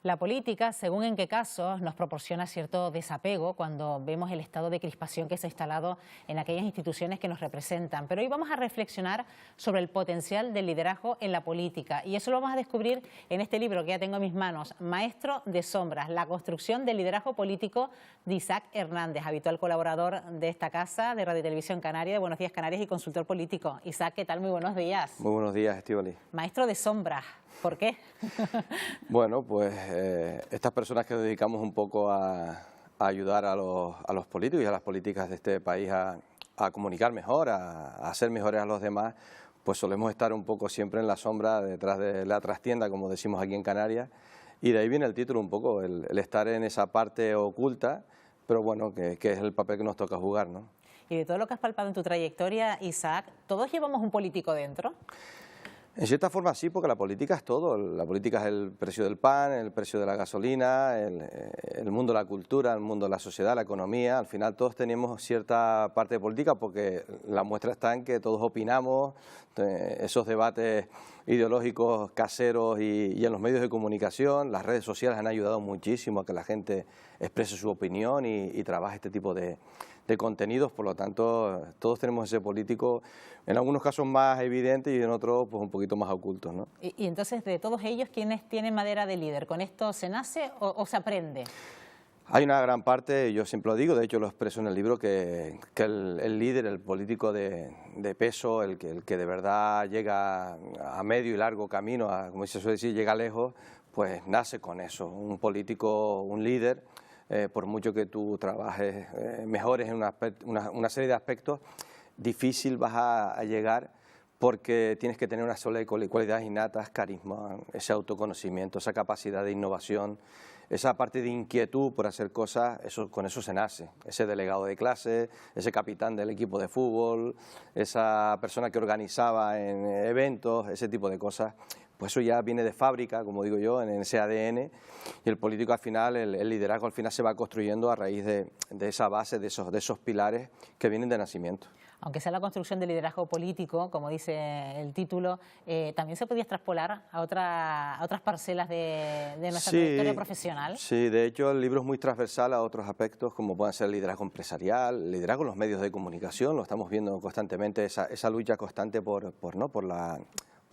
La política, según en qué casos, nos proporciona cierto desapego cuando vemos el estado de crispación que se ha instalado en aquellas instituciones que nos representan. Pero hoy vamos a reflexionar sobre el potencial del liderazgo en la política y eso lo vamos a descubrir en este libro que ya tengo en mis manos, Maestro de Sombras, la construcción del liderazgo político de Isaac Hernández, habitual colaborador de esta casa de Radio y Televisión Canaria, de Buenos Días Canarias y consultor político. Isaac, ¿qué tal? Muy buenos días. Muy buenos días, Estíbaliz. Maestro de Sombras, ¿por qué? Bueno, pues estas personas que nos dedicamos un poco a ayudar a los políticos y a las políticas de este país a comunicar mejor, a hacer mejores a los demás, pues solemos estar un poco siempre en la sombra, detrás de la trastienda, como decimos aquí en Canarias, y de ahí viene el título un poco, el estar en esa parte oculta, pero bueno, que es el papel que nos toca jugar, ¿no? Y de todo lo que has palpado en tu trayectoria, Isaac, ¿todos llevamos un político dentro? En cierta forma sí, porque la política es todo. La política es el precio del pan, el precio de la gasolina, el mundo de la cultura, el mundo de la sociedad, la economía. Al final todos tenemos cierta parte de política porque la muestra está en que todos opinamos, esos debates ideológicos caseros y en los medios de comunicación. Las redes sociales han ayudado muchísimo a que la gente exprese su opinión y trabaje este tipo de contenidos, por lo tanto todos tenemos ese político, en algunos casos más evidente y en otros pues un poquito más ocultos, ¿no? Y entonces, de todos ellos, ¿quiénes tienen madera de líder? ¿Con esto se nace o se aprende? Hay una gran parte, yo siempre lo digo, de hecho lo expreso en el libro, que el líder, el político de peso, el que de verdad llega a medio y largo camino, como se suele decir, llega lejos, pues nace con eso, un político, un líder. Por mucho que tú trabajes, mejores en una serie de aspectos, difícil vas a llegar porque tienes que tener una serie de cualidades innatas, carisma, ese autoconocimiento, esa capacidad de innovación, esa parte de inquietud por hacer cosas, con eso se nace. Ese delegado de clase, ese capitán del equipo de fútbol, esa persona que organizaba en eventos, ese tipo de cosas. Pues eso ya viene de fábrica, como digo yo, en ese ADN, y el político al final, el liderazgo al final se va construyendo a raíz de esa base, de esos pilares que vienen de nacimiento. Aunque sea la construcción del liderazgo político, como dice el título, también se podía extrapolar a otras parcelas de nuestra trayectoria profesional. Sí, de hecho el libro es muy transversal a otros aspectos como pueden ser el liderazgo empresarial, liderazgo en los medios de comunicación, lo estamos viendo constantemente, esa lucha constante por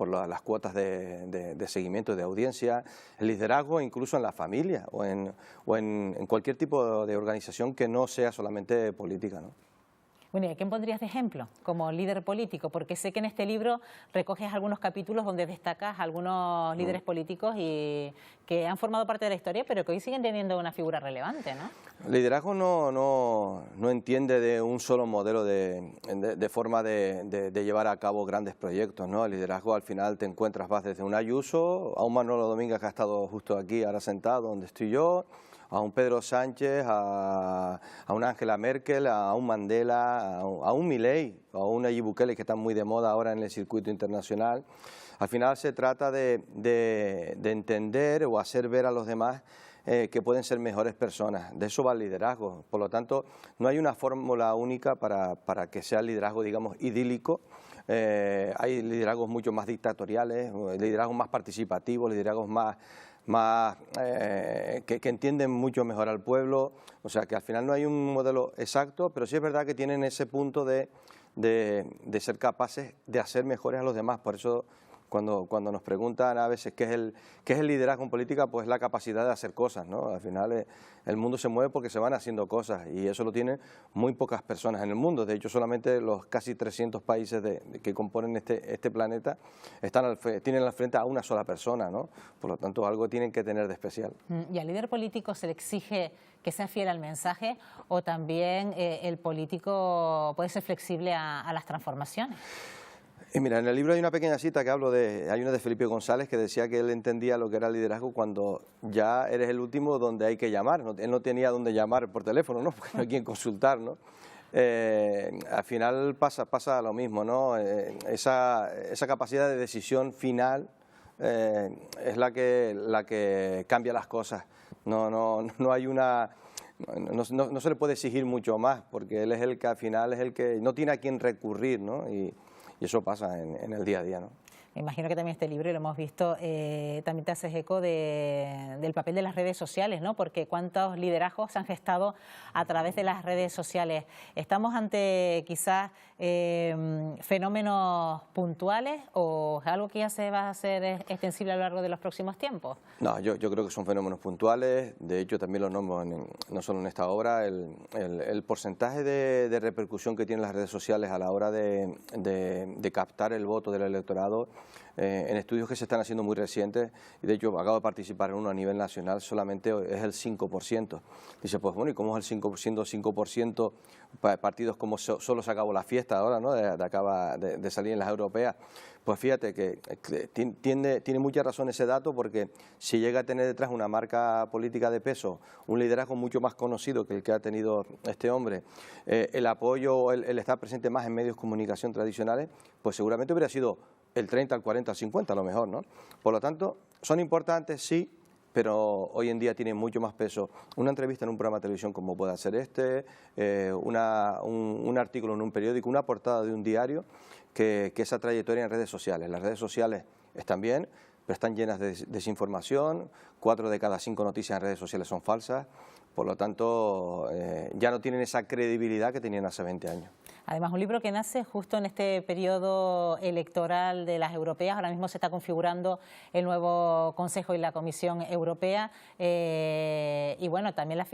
las cuotas de seguimiento de audiencia, el liderazgo incluso en la familia o en cualquier tipo de organización que no sea solamente política, ¿no? Bueno, ¿y a quién pondrías de ejemplo como líder político? Porque sé que en este libro recoges algunos capítulos donde destacas a algunos líderes políticos y que han formado parte de la historia, pero que hoy siguen teniendo una figura relevante, ¿no? El liderazgo no entiende de un solo modelo de forma de llevar a cabo grandes proyectos, ¿no? El liderazgo al final te encuentras, vas desde un Ayuso a un Manolo Domínguez que ha estado justo aquí, ahora sentado donde estoy yo, a un Pedro Sánchez, a una Angela Merkel, a un Mandela, a un Milei, a un Nayib Bukele que están muy de moda ahora en el circuito internacional. Al final se trata de entender o hacer ver a los demás que pueden ser mejores personas. De eso va el liderazgo. Por lo tanto, no hay una fórmula única para que sea el liderazgo, digamos, idílico. Hay liderazgos mucho más dictatoriales, liderazgos más participativos, liderazgos que entienden mucho mejor al pueblo. O sea, que al final no hay un modelo exacto, pero sí es verdad que tienen ese punto de ser capaces de hacer mejores a los demás. Por eso cuando nos preguntan a veces qué es el liderazgo en política, pues la capacidad de hacer cosas, ¿no? Al final el mundo se mueve porque se van haciendo cosas y eso lo tienen muy pocas personas en el mundo. De hecho, solamente los casi 300 países que componen este planeta tienen al frente a una sola persona, ¿no? Por lo tanto, algo tienen que tener de especial. ¿Y al líder político se le exige que sea fiel al mensaje o también el político puede ser flexible a las transformaciones? Y mira, en el libro hay una pequeña cita que hay una de Felipe González que decía que él entendía lo que era el liderazgo cuando ya eres el último donde hay que llamar, ¿no? Él no tenía dónde llamar por teléfono, ¿no? Porque no hay quien consultar, ¿no? Al final pasa lo mismo, ¿no? Esa capacidad de decisión final es la que cambia las cosas. No hay una... No se le puede exigir mucho más porque él es el que al final es el que no tiene a quién recurrir, ¿no? Y eso pasa en el día a día, ¿no? Me imagino que también este libro, y lo hemos visto, también te haces eco del papel de las redes sociales, ¿no? Porque cuántos liderazgos se han gestado a través de las redes sociales. ¿Estamos ante quizás fenómenos puntuales o algo que ya se va a hacer extensible a lo largo de los próximos tiempos? No, yo creo que son fenómenos puntuales. De hecho, también los nombro no solo en esta obra. El porcentaje de repercusión que tienen las redes sociales a la hora de captar el voto del electorado, en estudios que se están haciendo muy recientes, y de hecho acabo de participar en uno a nivel nacional, solamente es el 5%. Dice, pues bueno, ¿y cómo es el 5%? 5% para partidos como solo se acabó la fiesta ahora, ¿no? Acaba de salir en las europeas. Pues fíjate que tiene mucha razón ese dato, porque si llega a tener detrás una marca política de peso, un liderazgo mucho más conocido que el que ha tenido este hombre, el apoyo, el estar presente más en medios de comunicación tradicionales, pues seguramente hubiera sido el 30, el 40, el 50 a lo mejor, ¿no? Por lo tanto, son importantes, sí, pero hoy en día tiene mucho más peso una entrevista en un programa de televisión como puede ser este, un artículo en un periódico, una portada de un diario, que esa trayectoria en redes sociales. Las redes sociales están bien, pero están llenas de desinformación. 4 de cada 5 noticias en redes sociales son falsas. Por lo tanto, ya no tienen esa credibilidad que tenían hace 20 años. Además, un libro que nace justo en este periodo electoral de las europeas. Ahora mismo se está configurando el nuevo Consejo y la Comisión Europea. Y bueno, también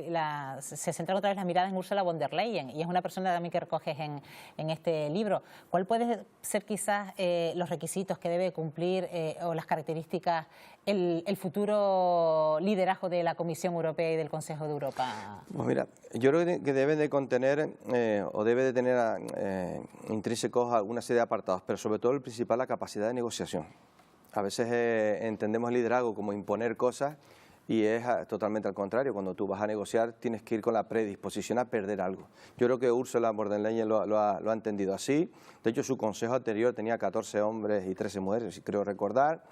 se centran otra vez las miradas en Ursula von der Leyen, y es una persona también que recoges en este libro. ¿Cuál puede ser quizás los requisitos que debe cumplir o las características el futuro liderazgo de la Comisión Europea y del Consejo de Europa? Pues mira, yo creo que debe de contener o debe de tener intrínsecos alguna serie de apartados, pero sobre todo el principal, la capacidad de negociación. A veces entendemos el liderazgo como imponer cosas, y es totalmente al contrario. Cuando tú vas a negociar tienes que ir con la predisposición a perder algo. Yo creo que Ursula von der Leyen lo ha entendido así. De hecho, su consejo anterior tenía 14 hombres y 13 mujeres, si creo recordar.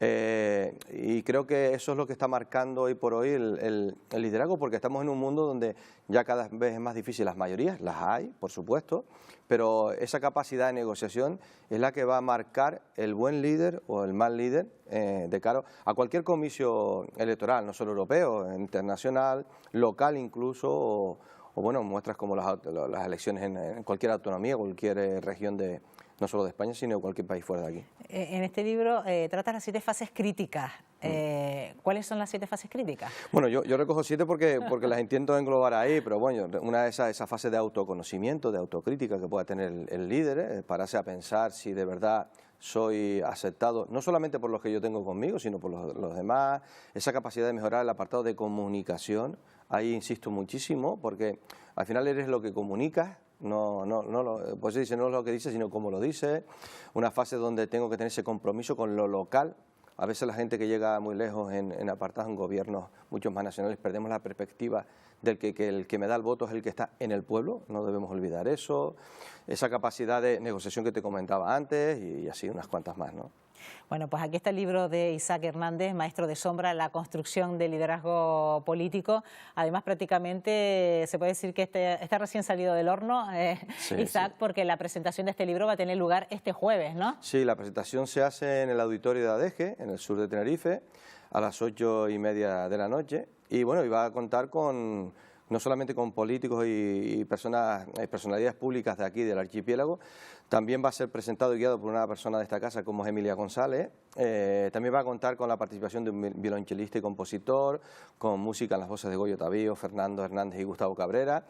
Y creo que eso es lo que está marcando hoy por hoy el liderazgo, porque estamos en un mundo donde ya cada vez es más difícil. Las mayorías las hay, por supuesto, pero esa capacidad de negociación es la que va a marcar el buen líder o el mal líder de cara a cualquier comicio electoral, no solo europeo, internacional, local incluso, o bueno, muestras como las elecciones en cualquier autonomía, cualquier región no solo de España, sino de cualquier país fuera de aquí. En este libro tratas las 7 fases críticas. ¿Cuáles son las 7 fases críticas? Bueno, yo recojo 7 porque las intento englobar ahí, pero bueno, una de esa fase de autoconocimiento, de autocrítica que pueda tener el líder, pararse a pensar si de verdad soy aceptado, no solamente por los que yo tengo conmigo, sino por los demás. Esa capacidad de mejorar el apartado de comunicación, ahí insisto muchísimo, porque al final eres lo que comunicas. Pues se dice, no es lo que dice, sino cómo lo dice. Una fase donde tengo que tener ese compromiso con lo local. A veces la gente que llega muy lejos en apartados en gobiernos muchos más nacionales, perdemos la perspectiva del que el que me da el voto es el que está en el pueblo. No debemos olvidar eso. Esa capacidad de negociación que te comentaba antes, y así unas cuantas más, ¿no? Bueno, pues aquí está el libro de Isaac Hernández, Maestro de Sombra, la construcción del liderazgo político. Además, prácticamente se puede decir que está recién salido del horno, sí, Isaac, sí, porque la presentación de este libro va a tener lugar este jueves, ¿no? Sí, la presentación se hace en el auditorio de Adeje, en el sur de Tenerife, a las 8:30 de la noche. Y bueno, y va a contar no solamente con políticos y personalidades públicas de aquí, del archipiélago. También va a ser presentado y guiado por una persona de esta casa como es Emilia González. También va a contar con la participación de un violonchelista y compositor, con música en las voces de Goyo Tavío, Fernando Hernández y Gustavo Cabrera.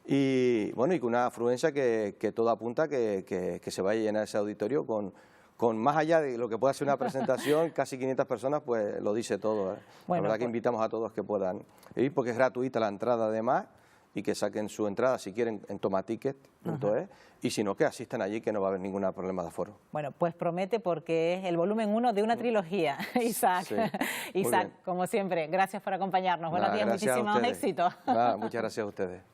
Y bueno, y con una afluencia que todo apunta que se va a llenar ese auditorio con más allá de lo que pueda ser una presentación, casi 500 personas, pues lo dice todo. Bueno, la verdad que invitamos a todos que puedan ir, porque es gratuita la entrada además, y que saquen su entrada si quieren en tomaticket.es, y si no, que asistan allí, que no va a haber ningún problema de aforo. Bueno, pues promete, porque es el volumen 1 de una trilogía, Isaac. Sí, Isaac, como siempre, gracias por acompañarnos. Buenos días, muchísimos éxitos. Muchas gracias a ustedes.